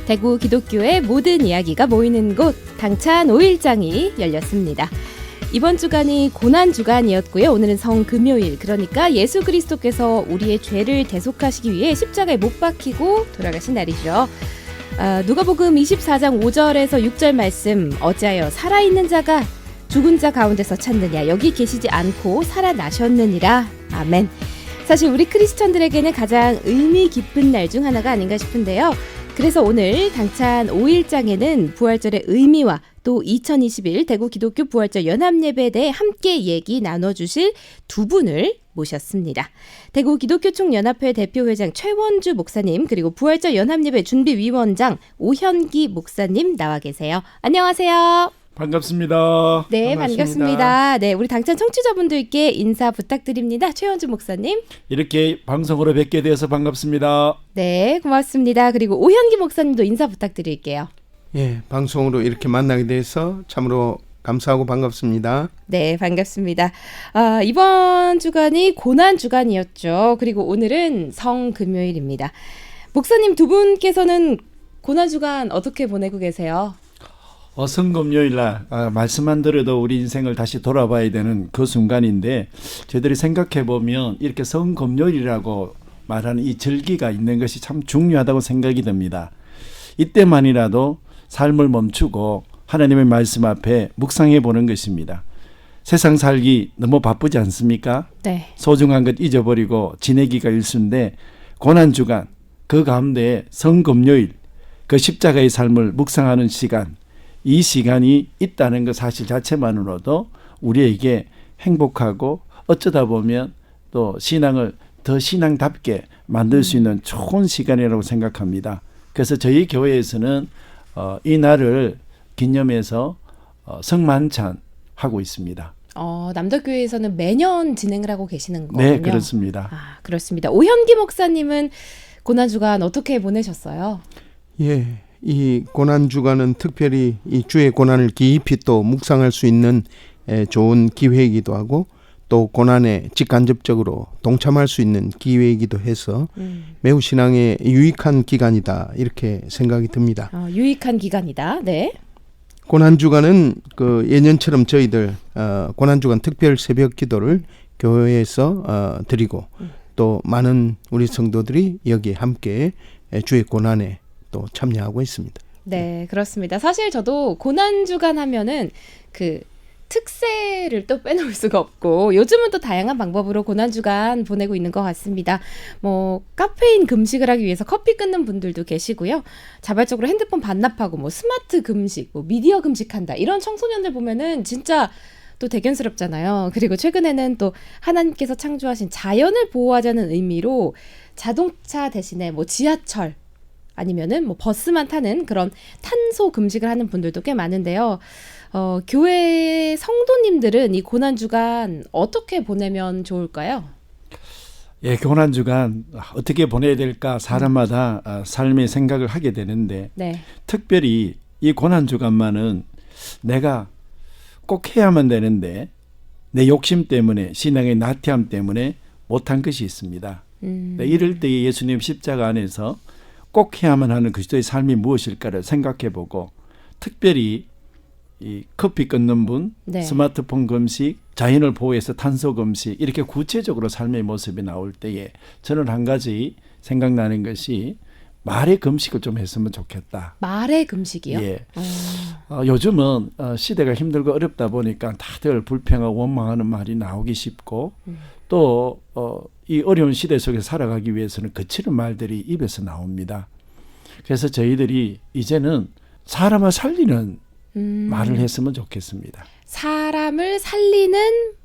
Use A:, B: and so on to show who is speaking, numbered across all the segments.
A: 대구 기독교의 모든 이야기가 모이는 곳 당찬 5일장이 열렸습니다. 이번 주간이 고난주간이었고요. 오늘은 성금요일, 그러니까 예수 그리스도께서 우리의 죄를 대속하시기 위해 십자가에 못 박히고 돌아가신 날이죠. 누가복음 24장 5절에서 6절 말씀, 어찌하여 살아있는 자가 죽은 자 가운데서 찾느냐, 여기 계시지 않고 살아나셨느니라. 아멘. 사실 우리 크리스천들에게는 가장 의미 깊은 날 중 하나가 아닌가 싶은데요. 그래서 오늘 당찬 5일장에는 부활절의 의미와 또 2021 대구 기독교 부활절 연합예배에 대해 함께 얘기 나눠주실 두 분을 모셨습니다. 대구 기독교 총연합회 대표회장 최원주 목사님, 그리고 부활절 연합예배 준비위원장 오현기 목사님 나와 계세요. 안녕하세요.
B: 반갑습니다.
A: 네, 반갑습니다. 네, 우리 당찬 청취자분들께 인사 부탁드립니다. 최원주 목사님.
B: 이렇게 방송으로 뵙게 되어서 반갑습니다.
A: 네, 고맙습니다. 그리고 오현기 목사님도 인사 부탁드릴게요.
C: 예, 방송으로 이렇게 만나게 돼서 참으로 감사하고 반갑습니다.
A: 네, 반갑습니다. 이번 주간이 고난주간이었죠. 그리고 오늘은 성금요일입니다. 목사님 두 분께서는 고난주간 어떻게 보내고 계세요?
B: 성금요일날 말씀만 들어도 우리 인생을 다시 돌아봐야 되는 그 순간인데, 저희들이 생각해보면 이렇게 성금요일이라고 말하는 이 절기가 있는 것이 참 중요하다고 생각이 듭니다. 이때만이라도 삶을 멈추고 하나님의 말씀 앞에 묵상해 보는 것입니다. 세상 살기 너무 바쁘지 않습니까?
A: 네.
B: 소중한 것 잊어버리고 지내기가 일쑤인데, 고난주간 그 가운데 성금요일 그 십자가의 삶을 묵상하는 시간, 이 시간이 있다는 것 사실 자체만으로도 우리에게 행복하고 어쩌다 보면 또 신앙을 더 신앙답게 만들 수 있는 좋은 시간이라고 생각합니다. 그래서 저희 교회에서는 이 날을 기념해서 성만찬 하고 있습니다.
A: 남덕교회에서는 매년 진행을 하고 계시는 거군요.
B: 네, 그렇습니다.
A: 그렇습니다. 오현기 목사님은 고난주간 어떻게 보내셨어요?
C: 예, 이 고난주간은 특별히 이 주의 고난을 깊이 또 묵상할 수 있는 좋은 기회이기도 하고, 또 고난에 직간접적으로 동참할 수 있는 기회이기도 해서 매우 신앙에 유익한 기간이다, 이렇게 생각이 듭니다.
A: 유익한 기간이다. 네.
C: 고난주간은 그 예년처럼 저희들 고난주간 특별 새벽 기도를 교회에서 드리고, 또 많은 우리 성도들이 여기에 함께 주의 고난에 또 참여하고 있습니다.
A: 네, 그렇습니다. 사실 저도 고난주간 하면은 그 특세를 또 빼놓을 수가 없고, 요즘은 또 다양한 방법으로 고난주간 보내고 있는 것 같습니다. 카페인 금식을 하기 위해서 커피 끊는 분들도 계시고요. 자발적으로 핸드폰 반납하고 스마트 금식, 미디어 금식한다, 이런 청소년들 보면은 진짜 또 대견스럽잖아요. 그리고 최근에는 또 하나님께서 창조하신 자연을 보호하자는 의미로 자동차 대신에 지하철 아니면은 버스만 타는 그런 탄소 금식을 하는 분들도 꽤 많은데요. 교회 성도님들은 이 고난주간 어떻게 보내면 좋을까요?
B: 예, 고난주간 어떻게 보내야 될까 사람마다 삶의 생각을 하게 되는데,
A: 네.
B: 특별히 이 고난주간만은 내가 꼭 해야만 되는데 내 욕심 때문에, 신앙의 나태함 때문에 못한 것이 있습니다. 네, 이럴 때 예수님 십자가 안에서 꼭 해야만 하는 그리스도의 삶이 무엇일까를 생각해보고, 특별히 이 커피 끊는 분,
A: 네.
B: 스마트폰 금식, 자연을 보호해서 탄소 금식, 이렇게 구체적으로 삶의 모습이 나올 때에 저는 한 가지 생각나는 것이 말의 금식을 좀 했으면 좋겠다.
A: 말의 금식이요?
B: 예. 요즘은 시대가 힘들고 어렵다 보니까 다들 불평하고 원망하는 말이 나오기 쉽고, 또 이 어려운 시대 속에서 살아가기 위해서는 거치는 말들이 입에서 나옵니다. 그래서 저희들이 이제는 사람을 살리는 말을 했으면 좋겠습니다.
A: 사람을 살리는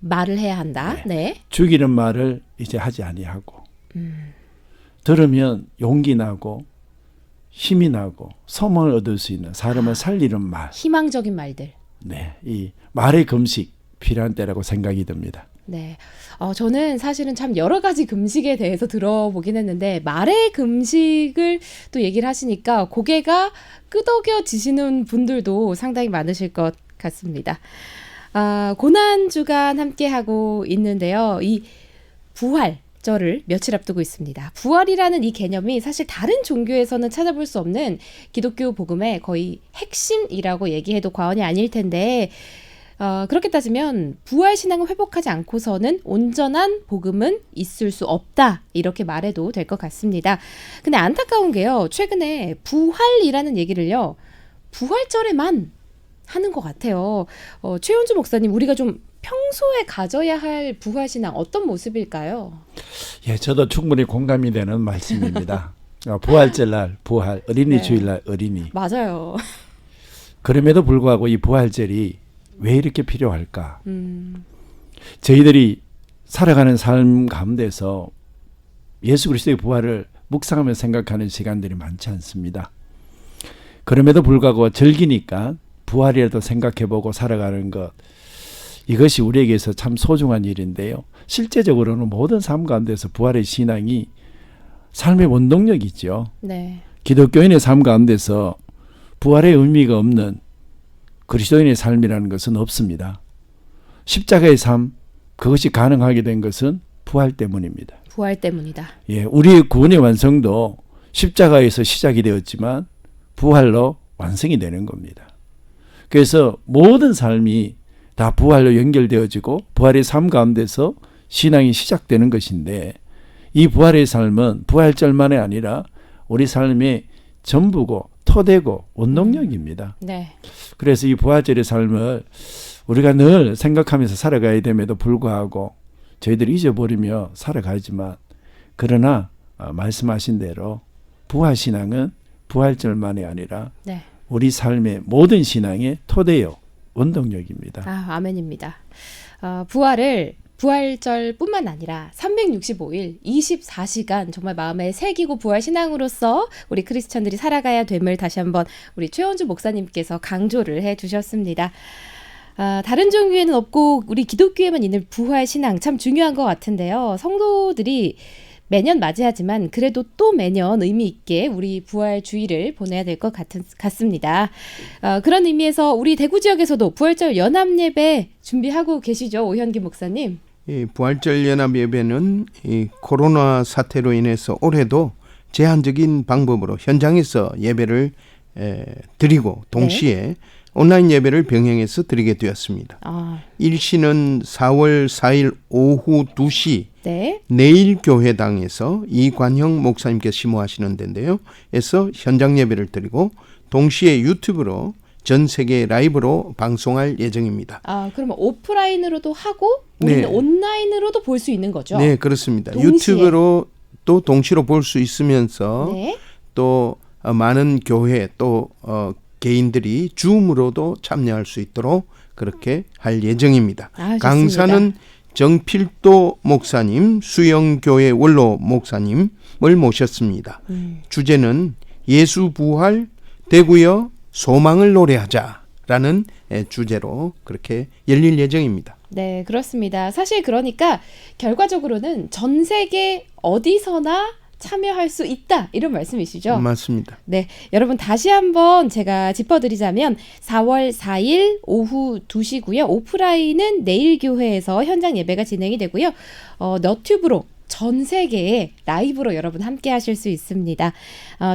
A: 말을 해야 한다. 네.
B: 죽이는 말을 이제 하지 아니하고, 들으면 용기 나고 힘이 나고 소망을 얻을 수 있는 사람을 살리는 말.
A: 희망적인 말들.
B: 네, 이 말의 금식 필요한 때라고 생각이 듭니다.
A: 네. 저는 사실은 참 여러 가지 금식에 대해서 들어보긴 했는데, 말의 금식을 또 얘기를 하시니까 고개가 끄덕여지시는 분들도 상당히 많으실 것 같습니다. 고난주간 함께하고 있는데요. 이 부활, 부활절을 며칠 앞두고 있습니다. 부활이라는 이 개념이 사실 다른 종교에서는 찾아볼 수 없는 기독교 복음의 거의 핵심이라고 얘기해도 과언이 아닐 텐데 그렇게 따지면 부활 신앙을 회복하지 않고서는 온전한 복음은 있을 수 없다 이렇게 말해도 될 것 같습니다. 근데 안타까운 게요. 최근에 부활이라는 얘기를요. 부활절에만 하는 것 같아요. 최현주 목사님 우리가 좀 평소에 가져야 할 부활 신앙 어떤 모습일까요?
B: 예, 저도 충분히 공감이 되는 말씀입니다. 부활절날 부활, 어린이
A: 네.
B: 주일날 어린이.
A: 맞아요.
B: 그럼에도 불구하고 이 부활절이 왜 이렇게 필요할까? 저희들이 살아가는 삶 가운데서 예수 그리스도의 부활을 묵상하며 생각하는 시간들이 많지 않습니다. 그럼에도 불구하고 절기니까 부활이라도 생각해보고 살아가는 것, 이것이 우리에게서 참 소중한 일인데요. 실제적으로는 모든 삶 가운데서 부활의 신앙이 삶의 원동력이죠.
A: 네.
B: 기독교인의 삶 가운데서 부활의 의미가 없는 그리스도인의 삶이라는 것은 없습니다. 십자가의 삶, 그것이 가능하게 된 것은 부활 때문입니다.
A: 부활 때문이다.
B: 예, 우리의 구원의 완성도 십자가에서 시작이 되었지만 부활로 완성이 되는 겁니다. 그래서 모든 삶이 다 부활로 연결되어지고 부활의 삶 가운데서 신앙이 시작되는 것인데 이 부활의 삶은 부활절만이 아니라 우리 삶의 전부고 토대고 원동력입니다.
A: 네.
B: 그래서 이 부활절의 삶을 우리가 늘 생각하면서 살아가야 됨에도 불구하고 저희들이 잊어버리며 살아가지만 그러나 말씀하신 대로 부활신앙은 부활절만이 아니라
A: 네.
B: 우리 삶의 모든 신앙의 토대요 원동력입니다.
A: 아멘입니다. 부활을 부활절뿐만 아니라 365일 24시간 정말 마음에 새기고 부활 신앙으로서 우리 크리스천들이 살아가야 됨을 다시 한번 우리 최원주 목사님께서 강조를 해주셨습니다. 다른 종교에는 없고 우리 기독교에만 있는 부활 신앙 참 중요한 것 같은데요. 성도들이 매년 맞이하지만 그래도 또 매년 의미 있게 우리 부활 주일을 보내야 될 것 같습니다. 그런 의미에서 우리 대구 지역에서도 부활절 연합 예배 준비하고 계시죠, 오현기 목사님?
C: 이 부활절 연합 예배는 이 코로나 사태로 인해서 올해도 제한적인 방법으로 현장에서 예배를 드리고 동시에 온라인 예배를 병행해서 드리게 되었습니다. 일시는 4월 4일 오후 2시
A: 네.
C: 내일교회당에서 이관형 목사님께서 심호하시는 데인데요. 에서 현장 예배를 드리고 동시에 유튜브로 전 세계 라이브로 방송할 예정입니다.
A: 그러면 오프라인으로도 하고 우리는
C: 네.
A: 온라인으로도 볼 수 있는 거죠?
C: 네, 그렇습니다.
A: 동시에.
C: 유튜브로 또 동시로 볼 수 있으면서
A: 네.
C: 또 많은 교회 또 개인들이 줌으로도 참여할 수 있도록 그렇게 할 예정입니다.
A: 좋습니다.
C: 강사는 정필도 목사님, 수영교회 원로 목사님을 모셨습니다. 주제는 예수 부활 대구여 소망을 노래하자라는 주제로 그렇게 열릴 예정입니다.
A: 네, 그렇습니다. 사실 그러니까 결과적으로는 전 세계 어디서나 참여할 수 있다 이런 말씀이시죠?
C: 맞습니다.
A: 네, 여러분 다시 한번 제가 짚어드리자면 4월 4일 오후 2시고요. 오프라인은 내일교회에서 현장 예배가 진행이 되고요. 너튜브로 전 세계에 라이브로 여러분 함께 하실 수 있습니다.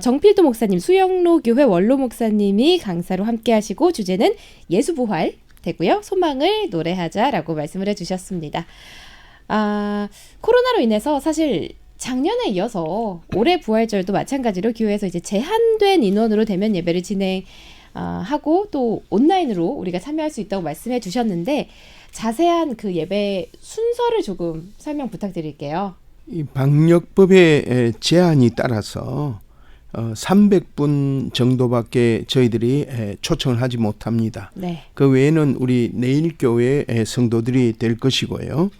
A: 정필도 목사님, 수영로 교회 원로 목사님이 강사로 함께 하시고 주제는 예수부활 되고요. 소망을 노래하자라고 말씀을 해주셨습니다. 코로나로 인해서 사실 작년에 이어서 올해 부활절도 마찬가지로 교회에서 이제 제한된 인원으로 대면 예배를 진행하고 또 온라인으로 우리가 참여할 수 있다고 말씀해 주셨는데 자세한 그 예배 순서를 조금 설명 부탁드릴게요.
C: 이 방역법의 제한이 따라서 300분 정도밖에 저희들이 초청을 하지 못합니다.
A: 네.
C: 그 외에는 우리 내일교회 성도들이 될 것이고요.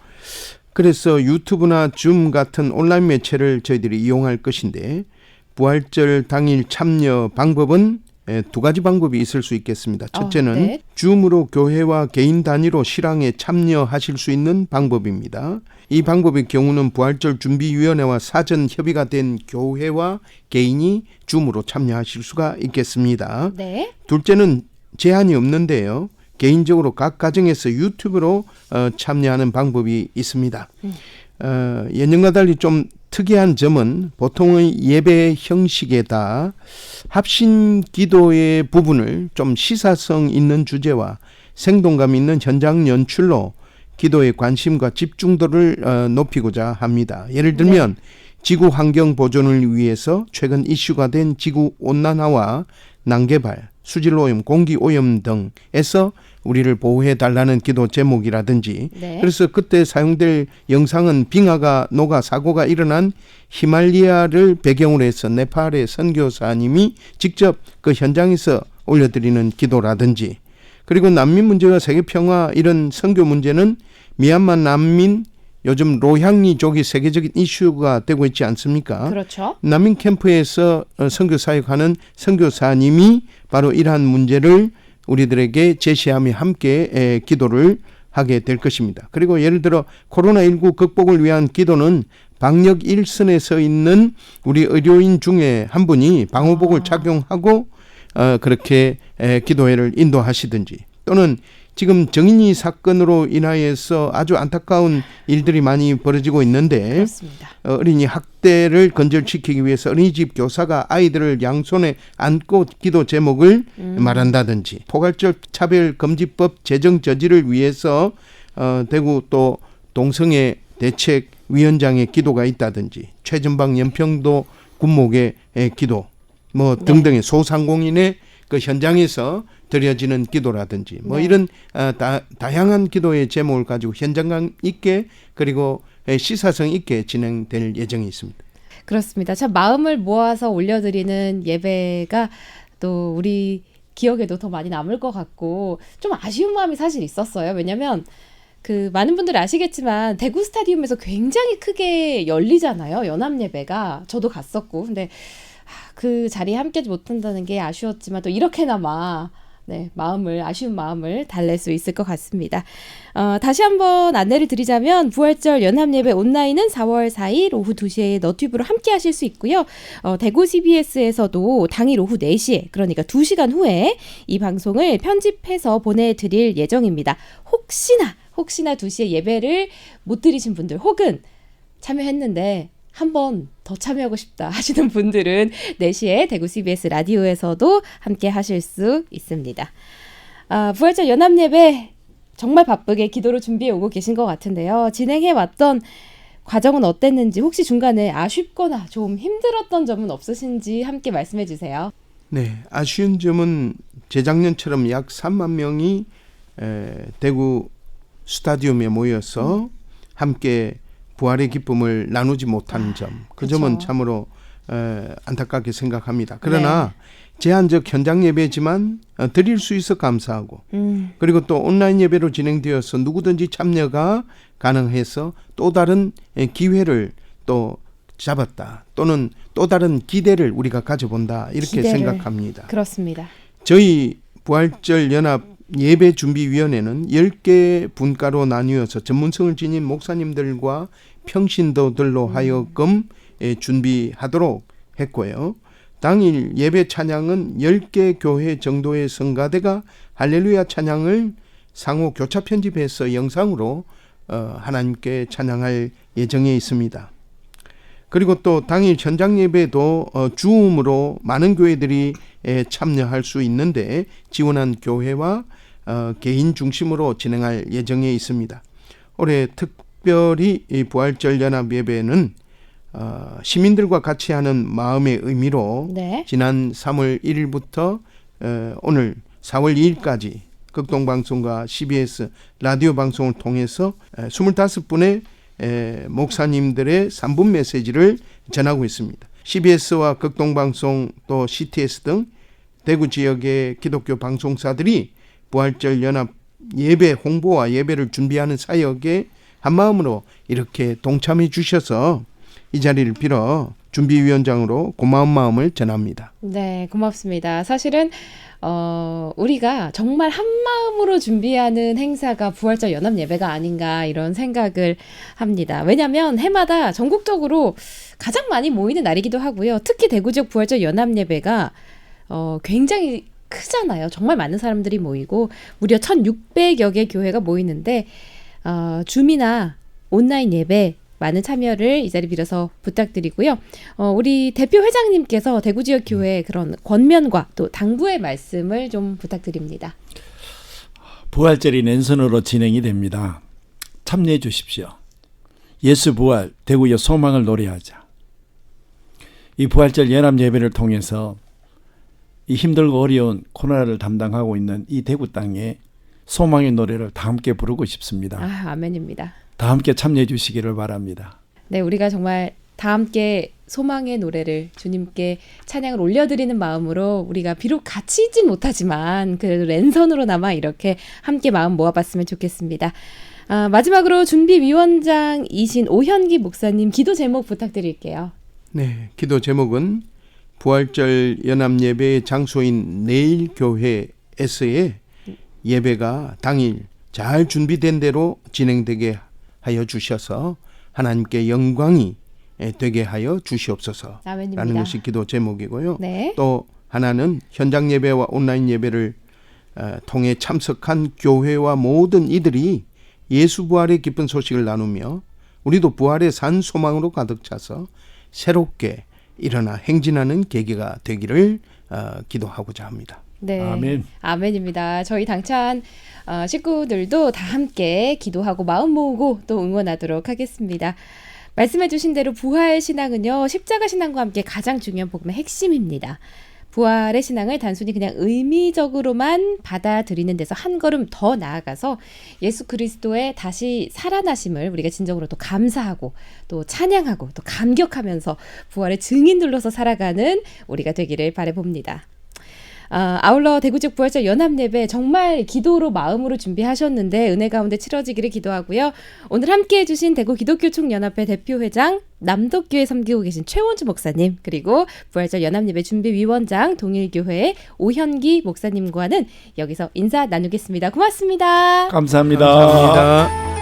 C: 그래서 유튜브나 줌 같은 온라인 매체를 저희들이 이용할 것인데 부활절 당일 참여 방법은 두 가지 방법이 있을 수 있겠습니다. 첫째는
A: 네.
C: 줌으로 교회와 개인 단위로 실황에 참여하실 수 있는 방법입니다. 이 방법의 경우는 부활절 준비위원회와 사전 협의가 된 교회와 개인이 줌으로 참여하실 수가 있겠습니다.
A: 네.
C: 둘째는 제한이 없는데요. 개인적으로 각 가정에서 유튜브로 참여하는 방법이 있습니다. 예년과 달리 좀 특이한 점은 보통의 예배 형식에다 합신 기도의 부분을 좀 시사성 있는 주제와 생동감 있는 현장 연출로 기도의 관심과 집중도를 높이고자 합니다. 예를 들면 지구 환경 보존을 위해서 최근 이슈가 된 지구 온난화와 난개발, 수질오염, 공기오염 등에서 우리를 보호해 달라는 기도 제목이라든지 그래서 그때 사용될 영상은 빙하가 녹아 사고가 일어난 히말리아를 배경으로 해서 네팔의 선교사님이 직접 그 현장에서 올려드리는 기도라든지 그리고 난민 문제와 세계평화 이런 선교 문제는 미얀마 난민 요즘 로향리족이 세계적인 이슈가 되고 있지 않습니까?
A: 그렇죠.
C: 난민 캠프에서 선교 사역하는 선교사님이 바로 이러한 문제를 우리들에게 제시하며 함께 기도를 하게 될 것입니다. 그리고 예를 들어 코로나19 극복을 위한 기도는 방역 일선에 서 있는 우리 의료인 중에 한 분이 방호복을 착용하고 그렇게 기도회를 인도하시든지 또는 지금 정인이 사건으로 인하여서 아주 안타까운 일들이 많이 벌어지고 있는데
A: 그렇습니다.
C: 어린이 학대를 건절시키기 위해서 어린이집 교사가 아이들을 양손에 안고 기도 제목을 말한다든지 포괄적 차별금지법 제정 저지를 위해서 대구 또 동성애 대책위원장의 기도가 있다든지 최전방 연평도 군목의 기도 뭐 등등의 소상공인의 그 현장에서 드려지는 기도라든지 뭐 이런 다양한 기도의 제목을 가지고 현장감 있게 그리고 시사성 있게 진행될 예정이 있습니다.
A: 그렇습니다. 참 마음을 모아서 올려드리는 예배가 또 우리 기억에도 더 많이 남을 것 같고 좀 아쉬운 마음이 사실 있었어요. 왜냐하면 그 많은 분들이 아시겠지만 대구 스타디움에서 굉장히 크게 열리잖아요. 연합 예배가 저도 갔었고 근데 그 자리에 함께 못한다는 게 아쉬웠지만 또 이렇게나마 아쉬운 마음을 달랠 수 있을 것 같습니다. 다시 한번 안내를 드리자면 부활절 연합예배 온라인은 4월 4일 오후 2시에 너튜브로 함께 하실 수 있고요. 대구 CBS에서도 당일 오후 4시에 그러니까 2시간 후에 이 방송을 편집해서 보내드릴 예정입니다. 혹시나 2시에 예배를 못 드리신 분들 혹은 참여했는데 한 번 더 참여하고 싶다 하시는 분들은 4시에 대구 CBS 라디오에서도 함께 하실 수 있습니다. 부활절 연합예배 정말 바쁘게 기도로 준비해 오고 계신 것 같은데요. 진행해왔던 과정은 어땠는지 혹시 중간에 아쉽거나 좀 힘들었던 점은 없으신지 함께 말씀해 주세요.
C: 네, 아쉬운 점은 재작년처럼 약 3만 명이 대구 스타디움에 모여서 함께 부활의 기쁨을 나누지 못한 점, 그 점은 참으로 안타깝게 생각합니다. 그러나 제한적 현장 예배지만 드릴 수 있어 감사하고 그리고 또 온라인 예배로 진행되어서 누구든지 참여가 가능해서 또 다른 기회를 또 잡았다 또는 또 다른 기대를 우리가 가져본다 이렇게 생각합니다.
A: 그렇습니다.
C: 저희 부활절 연합 예배준비위원회는 10개 분과로 나뉘어서 전문성을 지닌 목사님들과 평신도들로 하여금 준비하도록 했고요. 당일 예배 찬양은 10개 교회 정도의 성가대가 할렐루야 찬양을 상호 교차 편집해서 영상으로 하나님께 찬양할 예정에 있습니다. 그리고 또 당일 현장 예배도 줌으로 많은 교회들이 참여할 수 있는데 지원한 교회와 개인 중심으로 진행할 예정에 있습니다. 올해 특별히 이 부활절 연합 예배는 시민들과 같이 하는 마음의 의미로 지난 3월 1일부터 오늘 4월 2일까지 극동방송과 CBS 라디오 방송을 통해서 25분의 목사님들의 3분 메시지를 전하고 있습니다. CBS와 극동방송 또 CTS 등 대구 지역의 기독교 방송사들이 부활절 연합 예배 홍보와 예배를 준비하는 사역에 한마음으로 이렇게 동참해 주셔서 이 자리를 빌어 준비위원장으로 고마운 마음을 전합니다.
A: 네, 고맙습니다. 사실은 우리가 정말 한마음으로 준비하는 행사가 부활절 연합 예배가 아닌가 이런 생각을 합니다. 왜냐하면 해마다 전국적으로 가장 많이 모이는 날이기도 하고요. 특히 대구 지역 부활절 연합 예배가 굉장히 크잖아요. 정말 많은 사람들이 모이고 무려 1,600여 개 교회가 모이는데 줌이나 온라인 예배 많은 참여를 이 자리 빌어서 부탁드리고요. 우리 대표 회장님께서 대구 지역 교회 그런 권면과 또 당부의 말씀을 좀 부탁드립니다.
B: 부활절이 랜선으로 진행이 됩니다. 참여해 주십시오. 예수 부활, 대구의 소망을 노래하자. 이 부활절 연합 예배를 통해서 이 힘들고 어려운 코로나를 담당하고 있는 이 대구 땅에 소망의 노래를 다 함께 부르고 싶습니다.
A: 아멘입니다.
B: 다 함께 참여해 주시기를 바랍니다.
A: 네, 우리가 정말 다 함께 소망의 노래를 주님께 찬양을 올려드리는 마음으로 우리가 비록 같이 있진 못하지만 그래도 랜선으로나마 이렇게 함께 마음 모아봤으면 좋겠습니다. 마지막으로 준비위원장이신 오현기 목사님 기도 제목 부탁드릴게요.
C: 네, 기도 제목은 부활절 연합예배의 장소인 내일교회에서의 예배가 당일 잘 준비된 대로 진행되게 하여 주셔서 하나님께 영광이 되게 하여 주시옵소서
A: 아멘입니다.
C: 라는 것이 기도 제목이고요.
A: 네.
C: 또 하나는 현장 예배와 온라인 예배를 통해 참석한 교회와 모든 이들이 예수 부활의 기쁜 소식을 나누며 우리도 부활의 산 소망으로 가득 차서 새롭게 일어나 행진하는 계기가 되기를 기도하고자 합니다.
A: 네,
B: 아멘.
A: 아멘입니다. 저희 당찬 식구들도 다 함께 기도하고 마음 모으고 또 응원하도록 하겠습니다. 말씀해 주신 대로 부활 신앙은요, 십자가 신앙과 함께 가장 중요한 복음의 핵심입니다. 부활의 신앙을 단순히 그냥 의미적으로만 받아들이는 데서 한 걸음 더 나아가서 예수 그리스도의 다시 살아나심을 우리가 진정으로 또 감사하고 또 찬양하고 또 감격하면서 부활의 증인들로서 살아가는 우리가 되기를 바라봅니다. 아울러 대구 지역 부활절 연합예배 정말 기도로 마음으로 준비하셨는데 은혜 가운데 치러지기를 기도하고요. 오늘 함께해 주신 대구 기독교 총연합회 대표회장 남덕교회 섬기고 계신 최원주 목사님 그리고 부활절 연합예배 준비위원장 동일교회의 오현기 목사님과는 여기서 인사 나누겠습니다. 고맙습니다.
B: 감사합니다.
C: 감사합니다.